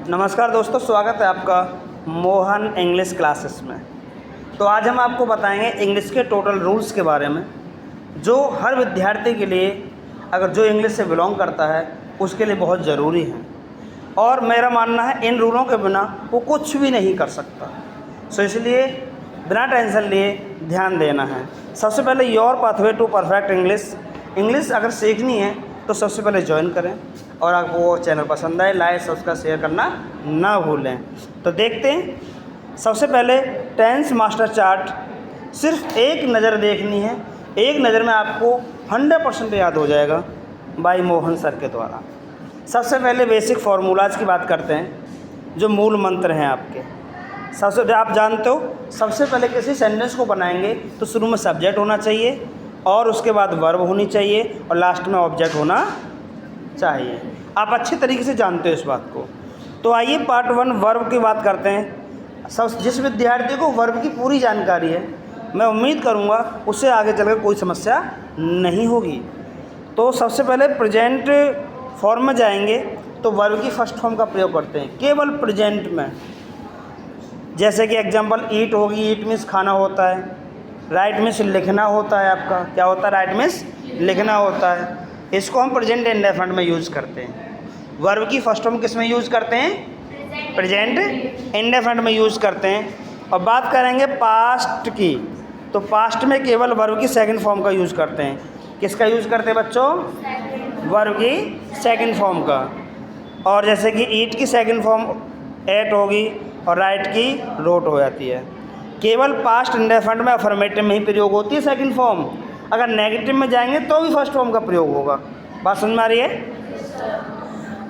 नमस्कार दोस्तों, स्वागत है आपका मोहन इंग्लिश क्लासेस में। तो आज हम आपको बताएंगे इंग्लिश के टोटल रूल्स के बारे में, जो हर विद्यार्थी के लिए, अगर जो इंग्लिश से बिलोंग करता है उसके लिए बहुत ज़रूरी है। और मेरा मानना है इन रूलों के बिना वो कुछ भी नहीं कर सकता। सो इसलिए बिना टेंशन लिए ध्यान देना है। सबसे पहले your pathway to perfect English अगर सीखनी है तो सबसे पहले ज्वाइन करें, और आपको वो चैनल पसंद आए लाइक सब्सक्राइब शेयर करना ना भूलें। तो देखते हैं। सबसे पहले टेंस मास्टर चार्ट सिर्फ एक नज़र देखनी है, एक नज़र में आपको 100% याद हो जाएगा बाय मोहन सर के द्वारा। सबसे पहले बेसिक फार्मूलाज की बात करते हैं, जो मूल मंत्र हैं आपके। सबसे आप जानते हो, सबसे पहले किसी सेंटेंस को बनाएंगे तो शुरू में सब्जेक्ट होना चाहिए, और उसके बाद वर्ब होनी चाहिए, और लास्ट में ऑब्जेक्ट होना चाहिए। आप अच्छे तरीके से जानते हो इस बात को। तो आइए पार्ट 1 वर्ब की बात करते हैं। जिस विद्यार्थी को वर्ब की पूरी जानकारी है, मैं उम्मीद करूंगा उससे आगे चलकर कोई समस्या नहीं होगी। तो सबसे पहले प्रेजेंट फॉर्म में जाएंगे तो वर्ब की फर्स्ट फॉर्म का प्रयोग करते हैं केवल प्रेजेंट में। जैसे कि एग्जाम्पल ईट होगी, ईट मीन्स खाना होता है। राइट मीन्स लिखना होता है। आपका क्या होता है? राइट मीन्स लिखना होता है। इसको हम प्रेजेंट इंडेफिनिट में यूज़ करते हैं। वर्ब की फर्स्ट फॉर्म किस में यूज़ करते हैं? प्रेजेंट इंडेफिनिट में यूज़ करते हैं। और बात करेंगे पास्ट की, तो पास्ट में केवल वर्ब की सेकंड फॉर्म का यूज़ करते हैं। किसका यूज़ करते हैं बच्चों? वर्ब की सेकंड फॉर्म का। और जैसे कि ईट की सेकंड फॉर्म एट होगी और राइट की रोट हो जाती है। केवल पास्ट इंडेफिनिट में अफर्मेटिव में ही प्रयोग होती है सेकंड फॉर्म। अगर नेगेटिव में जाएंगे तो भी फर्स्ट फॉर्म का प्रयोग होगा। बात समझ में आ रही है?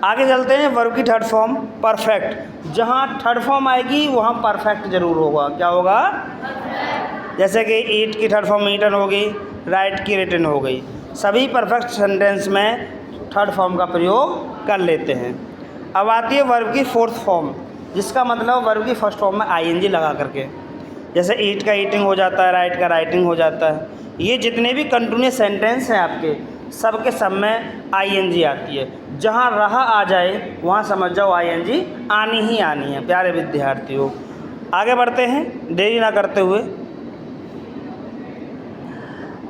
आगे चलते हैं। वर्ब की थर्ड फॉर्म परफेक्ट। जहाँ थर्ड फॉर्म आएगी वहाँ परफेक्ट जरूर होगा। क्या होगा? जैसे कि ईट की थर्ड फॉर्म ईटन होगी, राइट की रिटन हो गई। सभी परफेक्ट सेंटेंस में थर्ड फॉर्म का प्रयोग कर लेते हैं। अब आती है वर्ब की फोर्थ फॉर्म, जिसका मतलब वर्ब की फर्स्ट फॉर्म में आईएनजी लगा करके। जैसे ईट का ईटिंग हो जाता है, राइट का राइटिंग हो जाता है। ये जितने भी कंटिन्यूस सेंटेंस हैं आपके, सब के सब में आईएनजी आती है। जहाँ रहा आ जाए वहाँ समझ जाओ आईएनजी आनी ही आनी है। प्यारे विद्यार्थियों, आगे बढ़ते हैं देरी ना करते हुए।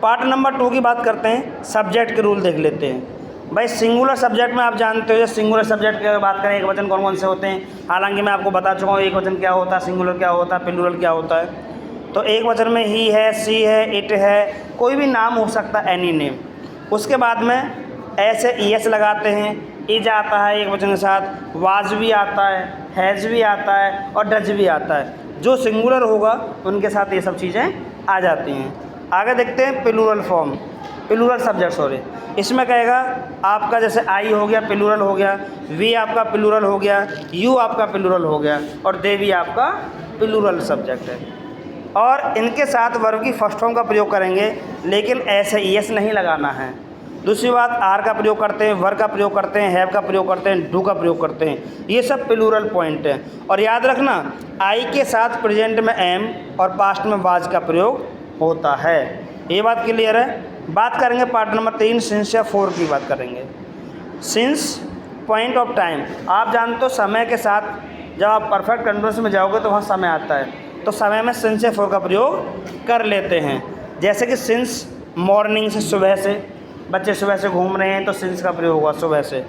पार्ट नंबर 2 की बात करते हैं। सब्जेक्ट के रूल देख लेते हैं। भाई सिंगुलर सब्जेक्ट में आप जानते हो, सिंगुलर सब्जेक्ट की बात करें, एक वचन कौन कौन से होते हैं। हालांकि मैं आपको बता चुका हूँ एक वचन क्या होता है, सिंगुलर क्या होता है, प्लूरल क्या होता है। तो एक वचन में ही है, सी है, इट है, कोई भी नाम हो सकता है, एनी नेम। उसके बाद में ऐसे ईएस लगाते हैं, इज आता है एक वचन के साथ, वाज भी आता है, हैज़ भी आता है, और डज भी आता है। जो सिंगुलर होगा उनके साथ ये सब चीज़ें आ जाती हैं। आगे देखते हैं plural form, plural subject sorry. इसमें कहेगा आपका जैसे आई हो गया, प्लूरल हो गया, वी आपका प्लूरल हो गया, यू आपका प्लूरल हो गया, और दे भी आपका प्लूरल सब्जेक्ट है। और इनके साथ वर्ब की फर्स्ट फॉर्म का प्रयोग करेंगे, लेकिन ऐसे ईएस नहीं लगाना है। दूसरी बात, आर का प्रयोग करते हैं, वर का प्रयोग करते हैं, हैव का प्रयोग करते हैं, डू का प्रयोग करते हैं। ये सब प्लूरल पॉइंट है। और याद रखना, आई के साथ प्रेजेंट में एम और पास्ट में वाज का प्रयोग होता है। ये बात क्लियर है? बात करेंगे पार्ट नंबर 3 सिंस या 4 की बात करेंगे। सिंस पॉइंट ऑफ टाइम, आप जानते हो समय के साथ जब आप परफेक्ट कंडीशन में जाओगे तो वहाँ समय आता है, तो समय में सिंस या 4 का प्रयोग कर लेते हैं। जैसे कि सिंस मॉर्निंग से, सुबह से, बच्चे सुबह से घूम रहे हैं तो सिंस का प्रयोग हुआ सुबह से।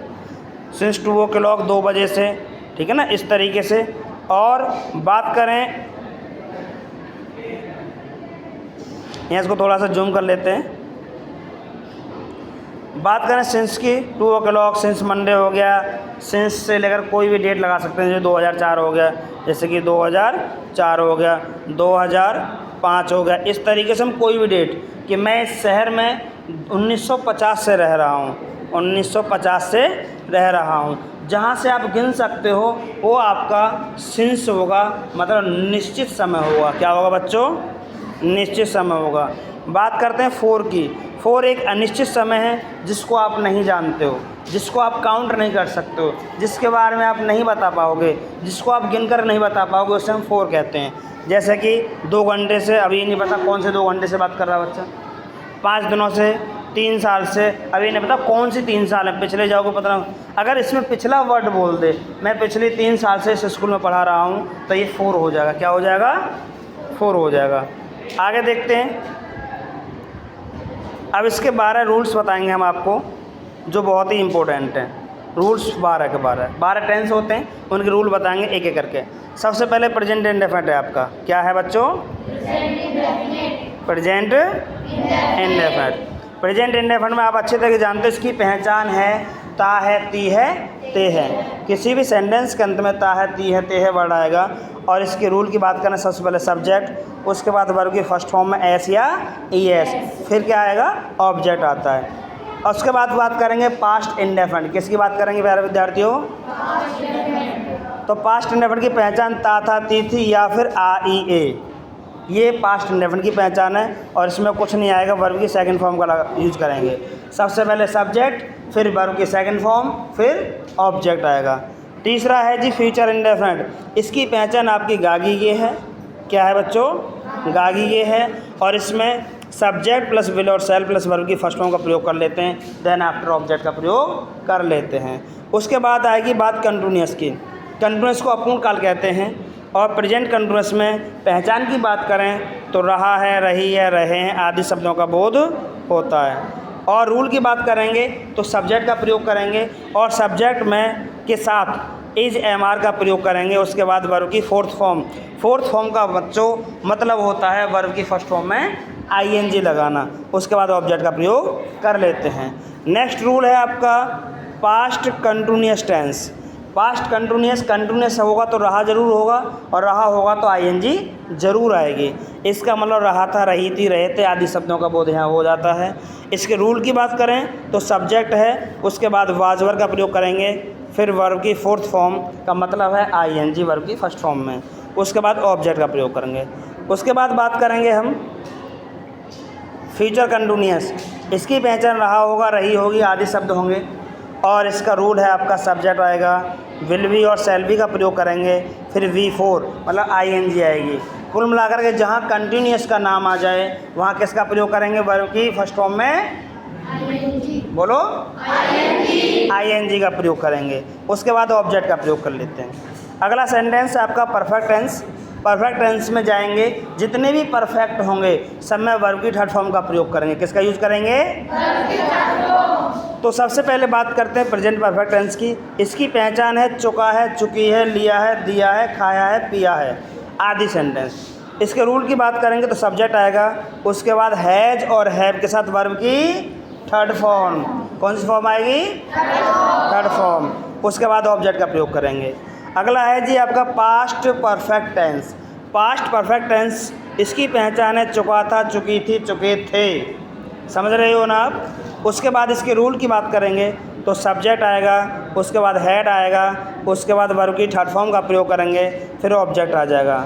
सिंस 2 o'clock 2 बजे से, ठीक है ना, इस तरीके से। और बात करें, यहाँ इसको थोड़ा सा जूम कर लेते हैं। बात करें सिंस की, 2 o'clock, सिंस मंडे हो गया, सिंस से लेकर कोई भी डेट लगा सकते हैं। जो 2004 हो गया, जैसे कि 2004 हो गया, 2005 हो गया। इस तरीके से हम कोई भी डेट, कि मैं इस शहर में 1950 से रह रहा हूँ, 1950 से रह रहा हूँ। जहाँ से आप गिन सकते हो वो आपका सिंस होगा, मतलब निश्चित समय होगा। क्या होगा बच्चों? निश्चित समय होगा। बात करते हैं 4 की। 4 एक अनिश्चित समय है जिसको आप नहीं जानते हो, जिसको आप काउंट नहीं कर सकते हो, जिसके बारे में आप नहीं बता पाओगे, जिसको आप गिनकर नहीं बता पाओगे, उसे हम 4 कहते हैं। जैसे कि 2 घंटे से, अभी नहीं पता कौन से 2 घंटे से बात कर रहा है बच्चा, 5 दिनों से, 3 साल से, अभी नहीं पता कौन सी 3 साल है, पिछले जाओगे पता ना। अगर इसमें पिछला वर्ड बोल दे, मैं पिछले 3 साल से इस स्कूल में पढ़ा रहा हूँ, तो ये 4 हो जाएगा। क्या हो जाएगा? 4 हो जाएगा। आगे देखते हैं। अब इसके 12 रूल्स बताएंगे हम आपको, जो बहुत ही इम्पोर्टेंट हैं। रूल्स 12 के 12 टेंस होते हैं, उनके रूल बताएंगे एक एक करके। सबसे पहले प्रेजेंट इंडेफिनिट है आपका। क्या है बच्चों? Present indefinite. प्रेजेंट इंडेफिनिट में आप अच्छे तरीके जानते हो, इसकी पहचान है ता है, ती है, ते है। किसी भी सेंटेंस के अंत में ता है, ती है, ते है वर्ड आएगा। और इसके रूल की बात करें, सबसे पहले सब्जेक्ट, उसके बाद वर्ब की फर्स्ट फॉर्म में एस या ई एस, फिर क्या आएगा? ऑब्जेक्ट आता है। और उसके बाद बात करेंगे पास्ट इंडेफिनिट। किसकी बात करेंगे प्यारे विद्यार्थियों? तो पास्ट इंडेफिनिट की पहचान ता था, ती थी या फिर आ, ई, ए, ये पास्ट इंडेफिनिट की पहचान है। और इसमें कुछ नहीं आएगा, वर्ब की सेकंड फॉर्म का यूज करेंगे। सबसे पहले सब्जेक्ट, फिर वर्ब की सेकंड फॉर्म, फिर ऑब्जेक्ट आएगा। तीसरा है जी फ्यूचर इंडेफिनिट। इसकी पहचान आपकी गागी ये है। क्या है बच्चों? गागी ये है। और इसमें सब्जेक्ट प्लस विल और सेल प्लस वर्ब की फर्स्ट फॉर्म का प्रयोग कर लेते हैं, देन आफ्टर ऑब्जेक्ट का प्रयोग कर लेते हैं। उसके बाद आएगी बात कंटिन्यूअस की। कंटिन्यूअस को अपूर्ण काल कहते हैं। और प्रेजेंट कंटिन्यूअस में पहचान की बात करें तो रहा है, रही है, रहे हैं आदि शब्दों का बोध होता है। और रूल की बात करेंगे तो सब्जेक्ट का प्रयोग करेंगे, और सब्जेक्ट में के साथ इज एम आर का प्रयोग करेंगे। उसके बाद वर्ब की फोर्थ फॉर्म का बच्चों मतलब होता है वर्ब की फर्स्ट फॉर्म में आई एन जी लगाना। उसके बाद ऑब्जेक्ट का प्रयोग कर लेते हैं। नेक्स्ट रूल है आपका past continuous tense. Past continuous होगा तो रहा ज़रूर होगा, और रहा होगा तो आई एन जी ज़रूर आएगी। इसका मतलब रहा था, रही थी, रहे थे आदि शब्दों का बोध यहाँ हो जाता है। इसके रूल की बात करें तो सब्जेक्ट है, उसके बाद वाज वर्ब का प्रयोग करेंगे, फिर वर्ब की फोर्थ फॉर्म का मतलब है आई एन जी वर्ब की फर्स्ट फॉर्म में, उसके बाद ऑब्जेक्ट का प्रयोग करेंगे। उसके बाद बात करेंगे हम फ्यूचर कंटिन्यूअस। इसकी पहचान रहा होगा, रही होगी आदि शब्द होंगे। और इसका रूल है आपका सब्जेक्ट आएगा, विल बी और शैल बी का प्रयोग करेंगे, फिर V4 मतलब आई एन जी आएगी। कुल मिलाकर के जहाँ कंटिन्यूअस का नाम आ जाए वहाँ किसका प्रयोग करेंगे? वर्ब की फर्स्ट फॉर्म में बोलो आई एन जी का प्रयोग करेंगे। उसके बाद ऑब्जेक्ट का प्रयोग कर लेते हैं। अगला सेंटेंस है आपका परफेक्ट टेंस। परफेक्ट टेंस में जाएंगे, जितने भी परफेक्ट होंगे सब में वर्ब की थर्ड फॉर्म का प्रयोग करेंगे। किसका यूज करेंगे? तो सबसे पहले बात करते हैं प्रेजेंट परफेक्ट टेंस की। इसकी पहचान है चुका है, चुकी है, लिया है, दिया है, खाया है, पिया है आदि सेंटेंस। इसके रूल की बात करेंगे तो सब्जेक्ट आएगा, उसके बाद हैज और हैव के साथ वर्ब की थर्ड फॉर्म। कौन सी फॉर्म आएगी? Third form. उसके बाद ऑब्जेक्ट का प्रयोग करेंगे। अगला है जी आपका past perfect tense. Past perfect tense इसकी पहचान है चुका था, चुकी थी, चुके थे। समझ रहे हो ना आप? उसके बाद इसके रूल की बात करेंगे तो सब्जेक्ट आएगा, उसके बाद हेड आएगा, उसके बाद वर्ब की थर्ड फॉर्म का प्रयोग करेंगे, फिर ऑब्जेक्ट आ जाएगा।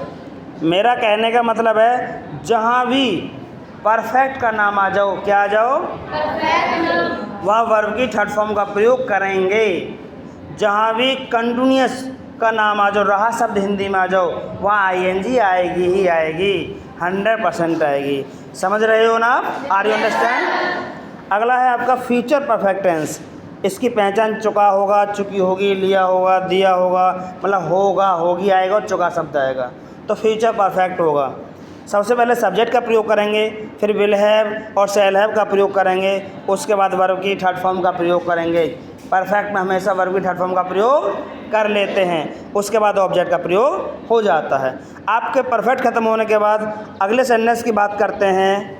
मेरा कहने का मतलब है जहाँ भी परफेक्ट का नाम आ जाओ, क्या आ जाओ? वह वर्ब की थर्ड फॉर्म का प्रयोग करेंगे। जहाँ भी कंटिन्यूअस का नाम आ जाओ, रहा शब्द हिंदी में आ जाओ, वहाँ आई एन जी आएगी ही आएगी, 100% आएगी। समझ रहे हो ना आप? Are you understand? अगला है आपका फ्यूचर परफेक्ट टेंस। इसकी पहचान चुका होगा, चुकी होगी, लिया होगा, दिया होगा, मतलब होगा, होगी आएगा और चुका शब्द आएगा, तो फ्यूचर परफेक्ट होगा। सबसे पहले सब्जेक्ट का प्रयोग करेंगे, फिर विल हैव और शैल हैव का प्रयोग करेंगे, उसके बाद वर्ब की थर्ड फॉर्म का प्रयोग करेंगे। परफेक्ट में हमेशा वर्ब की थर्ड फॉर्म का प्रयोग कर लेते हैं, उसके बाद ऑब्जेक्ट का प्रयोग हो जाता है। आपके परफेक्ट खत्म होने के बाद अगले सेंटेंस की बात करते हैं,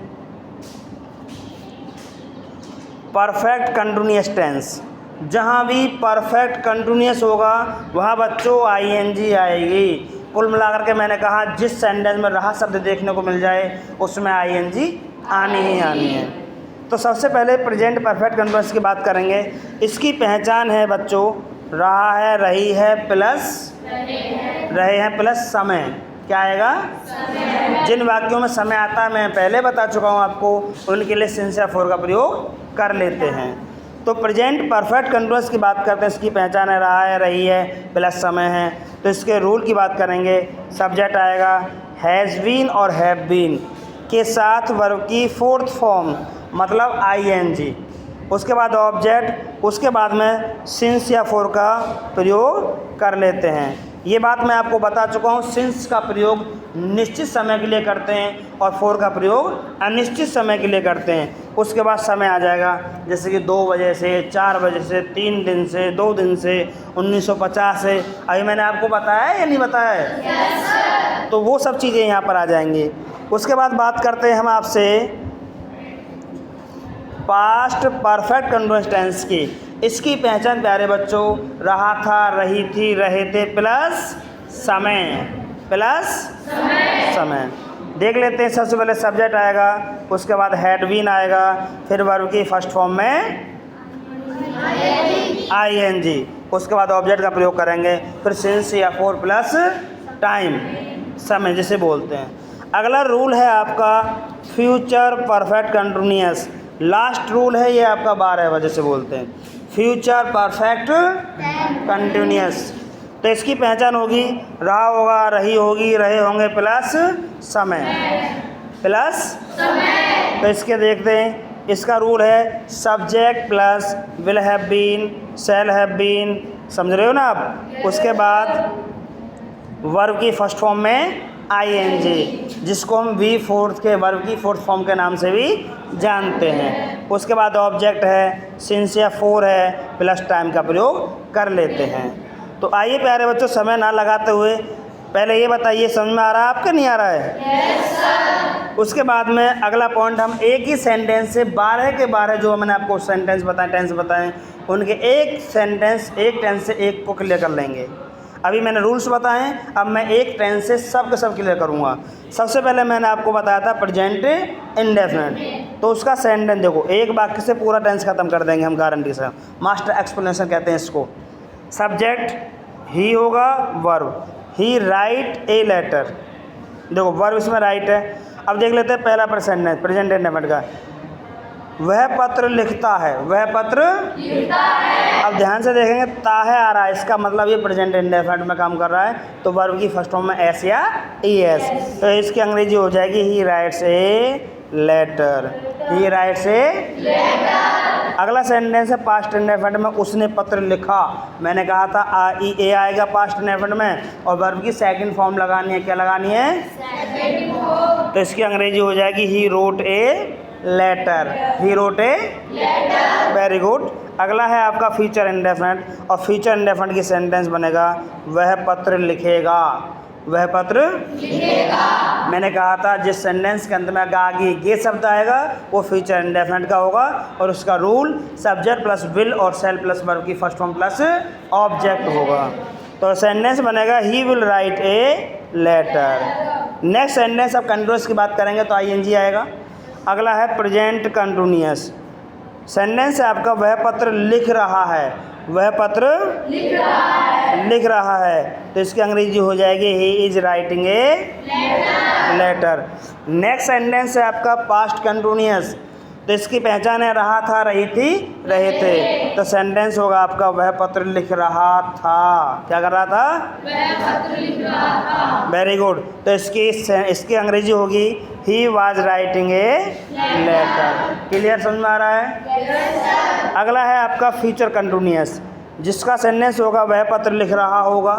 परफेक्ट कंटिन्यूअस टेंस। जहाँ भी परफेक्ट कंटिन्यूअस होगा वहाँ बच्चों आई एन जी आएगी। कुल मिलाकर के मैंने कहा जिस सेंटेंस में रहा शब्द देखने को मिल जाए उसमें आई एन जी आनी ही आनी है। तो सबसे पहले प्रेजेंट परफेक्ट कंटिन्यूअस की बात करेंगे। इसकी पहचान है बच्चों रहा है, रही है प्लस रहे हैं प्लस समय। क्या आएगा? जिन वाक्यों में समय आता है मैं पहले बता चुका हूँ आपको, उनके लिए सिंस या फॉर का प्रयोग कर लेते हैं। तो प्रेजेंट परफेक्ट कंटिन्यूअस की बात करते हैं। इसकी पहचान है रहा है, रही है प्लस समय है। तो इसके रूल की बात करेंगे, सब्जेक्ट आएगा हैज़ बीन और हैव बीन के साथ वर्ब की फोर्थ फॉर्म मतलब ING, उसके बाद ऑब्जेक्ट, उसके बाद में सिंस या फॉर का प्रयोग कर लेते हैं। ये बात मैं आपको बता चुका हूँ। सिंस का प्रयोग निश्चित समय के लिए करते हैं और फॉर का प्रयोग अनिश्चित समय के लिए करते हैं। उसके बाद समय आ जाएगा, जैसे कि 2 बजे से, 4 बजे से, 3 दिन से, 2 दिन से, 1950 से। अभी मैंने आपको बताया है या नहीं बताया है? yes, तो वो सब चीज़ें यहाँ पर आ जाएंगी। उसके बाद बात करते हैं हम आपसे पास्ट परफेक्ट कंटीन्यूअस टेंस की। इसकी पहचान प्यारे बच्चों रहा था, रही थी, रहे थे प्लस समय, प्लस समय। देख लेते हैं। सबसे पहले सब्जेक्ट आएगा, उसके बाद हैड बीन आएगा, फिर वर्ब की फर्स्ट फॉर्म में ING, उसके बाद ऑब्जेक्ट का प्रयोग करेंगे, फिर सिंस या फॉर प्लस टाइम, समय जिसे बोलते हैं। अगला रूल है आपका future perfect continuous. Last rule है ये आपका 12 वजह से बोलते हैं फ्यूचर परफेक्ट कंटीन्यूअस। तो इसकी पहचान होगी रहा होगा, रही होगी, रहे होंगे प्लस समय, प्लस समय। तो इसके देखते हैं। इसका रूल है subject plus will have been, shall have been, समझ रहे हो ना आप। उसके बाद वर्ब की फर्स्ट फॉर्म में ING, जिसको हम V4 के वर्ब की फोर्थ फॉर्म के नाम से भी जानते हैं। उसके बाद ऑब्जेक्ट है, सिंस या फॉर है, प्लस टाइम का प्रयोग कर लेते हैं। तो आइए प्यारे बच्चों, समय ना लगाते हुए पहले ये बताइए समझ में आ रहा है आपका, नहीं आ रहा है? yes, sir। उसके बाद में अगला पॉइंट हम एक ही सेंटेंस से 12 के 12 जो मैंने आपको सेंटेंस बताए, टेंस बताएं, उनके एक सेंटेंस एक टेंस से एक को क्लियर कर लेंगे। अभी मैंने रूल्स बताएं, अब मैं एक टेंस से सब के सब क्लियर करूँगा। सबसे पहले मैंने आपको बताया था प्रेजेंट इंडेफिनिट, तो उसका सेंटेंस देखो, एक वाक्य से पूरा टेंस खत्म कर देंगे हम गारंटी से। मास्टर एक्सप्लेनेशन कहते हैं इसको। सब्जेक्ट ही होगा, वर्ब ही राइट ए लेटर, देखो वर्ब इसमें राइट है। अब देख लेते हैं पहला सेंटेंस प्रेजेंट इंडेफिनिट का, वह पत्र लिखता है, वह पत्र लिखता है। अब ध्यान से देखेंगे ताहे आ रहा है, इसका मतलब ये प्रेजेंट इंडेफिनिट में काम कर रहा है, तो वर्ब की फर्स्ट फॉर्म में एस या ES, तो इसकी अंग्रेजी हो जाएगी he writes a letter, he writes a letter. अगला सेंटेंस है पास्ट इंडेफिनिट में, उसने पत्र लिखा। मैंने कहा था IE आएगा पास्ट इंडेफिनिट में, और वर्ब की सेकंड फॉर्म लगानी है। क्या लगानी है? Second form. तो इसकी अंग्रेजी हो जाएगी he wrote a letter, he wrote a letter. Very good. अगला है आपका फ्यूचर इंडेफिनिट, और फ्यूचर इंडेफिनिट की सेंटेंस बनेगा वह पत्र लिखेगा, वह पत्र लिखेगा। मैंने कहा था जिस सेंटेंस के अंत में आगे ये शब्द आएगा वो फ्यूचर इंडेफिनिट का होगा, और उसका रूल सब्जेक्ट प्लस विल और शैल प्लस वर्ब की फर्स्ट फॉर्म प्लस ऑब्जेक्ट होगा। तो सेंटेंस बनेगा he will write a letter. Next sentence अब कंटीन्यूअस की बात करेंगे तो ING आएगा। अगला है प्रेजेंट कंटीन्यूअस। सेंटेंस है आपका वह पत्र लिख रहा है, वह पत्र लिख रहा है, लिख रहा है। तो इसकी अंग्रेजी हो जाएगी he is writing a letter. Next sentence है आपका पास्ट कंटीन्यूअस, तो इसकी पहचान है रहा था, रही थी, रहे थे। तो सेंटेंस होगा आपका वह पत्र लिख रहा था। क्या कर रहा था? वह पत्र लिख रहा था। Very good. तो इसकी अंग्रेजी होगी he was writing a letter. Clear, समझ में आ रहा है? yes, अगला है आपका फ्यूचर कंटीन्यूअस, जिसका सेंटेंस होगा वह पत्र लिख रहा होगा,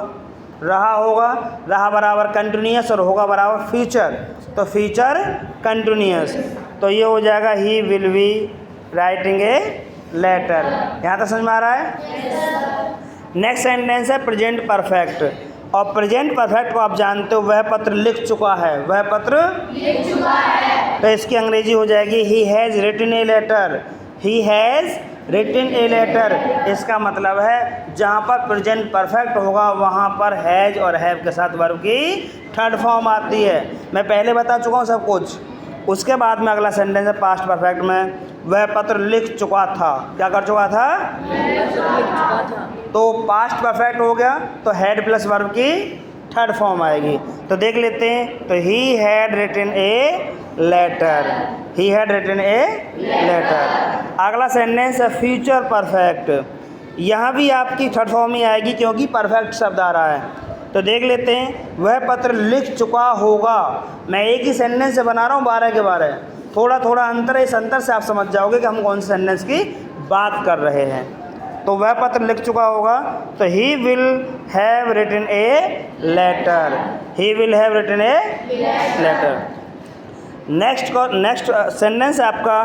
रहा बराबर कंटीन्यूअस और होगा बराबर फ्यूचर, तो फ्यूचर कंटीन्यूअस। तो ये हो जाएगा he will be writing a letter. यहाँ तक समझ में आ रहा है? yes, नेक्स्ट सेंटेंस है प्रेजेंट परफेक्ट, और प्रेजेंट परफेक्ट को आप जानते हो वह पत्र लिख चुका है, वह पत्र लिख चुका है। तो इसकी अंग्रेजी हो जाएगी he has written a letter, he has written a letter. इसका मतलब है जहाँ पर प्रेजेंट परफेक्ट होगा वहाँ पर हैज़ और हैव के साथ वर्ब की थर्ड फॉर्म आती है। मैं पहले बता चुका हूँ सब कुछ। उसके बाद में अगला सेंटेंस है पास्ट परफेक्ट में, वह पत्र लिख चुका था। क्या कर चुका था? लिख चुका था। तो पास्ट परफेक्ट हो गया, तो हैड प्लस वर्ब की थर्ड फॉर्म आएगी। तो देख लेते हैं, तो he had written a letter, he had written a letter. अगला सेंटेंस है फ्यूचर परफेक्ट। यहाँ भी आपकी थर्ड फॉर्म ही आएगी क्योंकि परफेक्ट शब्द आ रहा है। तो देख लेते हैं, वह पत्र लिख चुका होगा। मैं एक ही सेंटेंस से बना रहा हूँ 12 के 12, थोड़ा थोड़ा अंतर है, इस अंतर से आप समझ जाओगे कि हम कौन से सेंटेंस की बात कर रहे हैं। तो वह पत्र लिख चुका होगा, तो he will have written a letter, he will have written a letter. Next sentence है आपका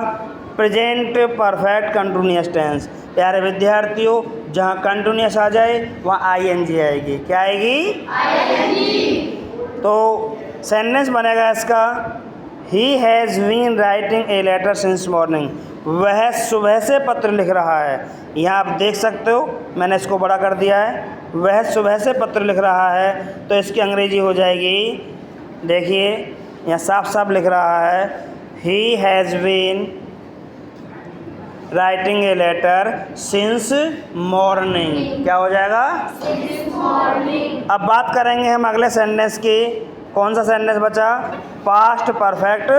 प्रेजेंट परफेक्ट कंटिन्यूअस टेंस। प्यारे विद्यार्थियों, जहाँ कंटिन्यूअस आ जाए वहाँ आईएनजी आएगी। क्या आएगी? आईएनजी। तो सेंटेंस बनेगा इसका, he has been writing a letter since morning. वह सुबह से पत्र लिख रहा है। यहाँ आप देख सकते हो, मैंने इसको बड़ा कर दिया है। वह सुबह से पत्र लिख रहा है, तो इसकी अंग्रेजी हो जाएगी, देखिए यहाँ साफ साफ लिख रहा है, he has been writing a letter since morning. क्या हो जाएगा? Since morning. अब बात करेंगे हम अगले सेंटेंस की। कौन सा सेंटेंस बचा? Past perfect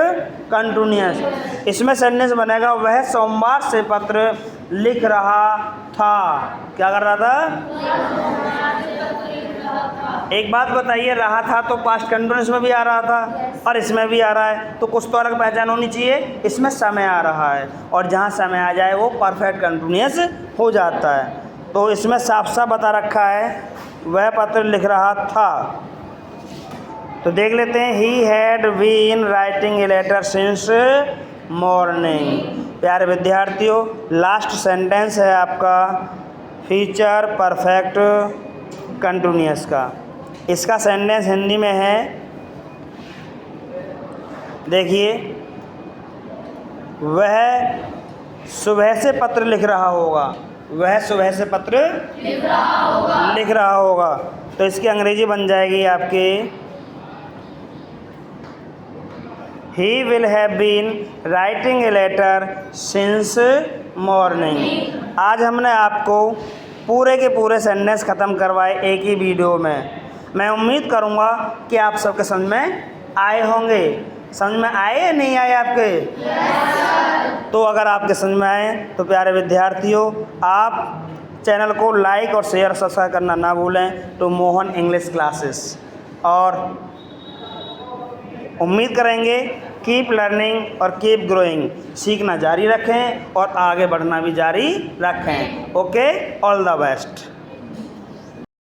continuous. इसमें सेंटेंस बनेगा, वह सोमवार से पत्र लिख रहा था। क्या कर रहा था? एक बात बताइए, रहा था तो पास्ट कंटिन्यूअस में भी आ रहा था और इसमें भी आ रहा है, तो कुछ तो अलग पहचान होनी चाहिए। इसमें समय आ रहा है और जहाँ समय आ जाए वो परफेक्ट कंटिन्यूअस हो जाता है। तो इसमें साफ साफ बता रखा है, वह पत्र लिख रहा था। तो देख लेते हैं, he had been writing a letter since morning. प्यारे विद्यार्थियों, लास्ट सेंटेंस है आपका फ्यूचर परफेक्ट कंटिन्यूअस का। इसका सेंटेंस हिंदी में है, देखिए, वह सुबह से पत्र लिख रहा होगा। वह सुबह से पत्र लिख रहा होगा। तो इसकी अंग्रेजी बन जाएगी आपकी, he will have been writing a letter since morning। आज हमने आपको पूरे के पूरे सेंटेंस ख़त्म करवाए एक ही वीडियो में। मैं उम्मीद करूँगा कि आप सबके समझ में आए होंगे। समझ में आए या नहीं आए आपके? yes, तो अगर आपके समझ में आए तो प्यारे विद्यार्थियों, आप चैनल को लाइक और शेयर सब्सक्राइब करना ना भूलें टू मोहन इंग्लिश क्लासेस। और उम्मीद करेंगे कीप लर्निंग और कीप ग्रोइंग, सीखना जारी रखें और आगे बढ़ना भी जारी रखें। Okay, all the best.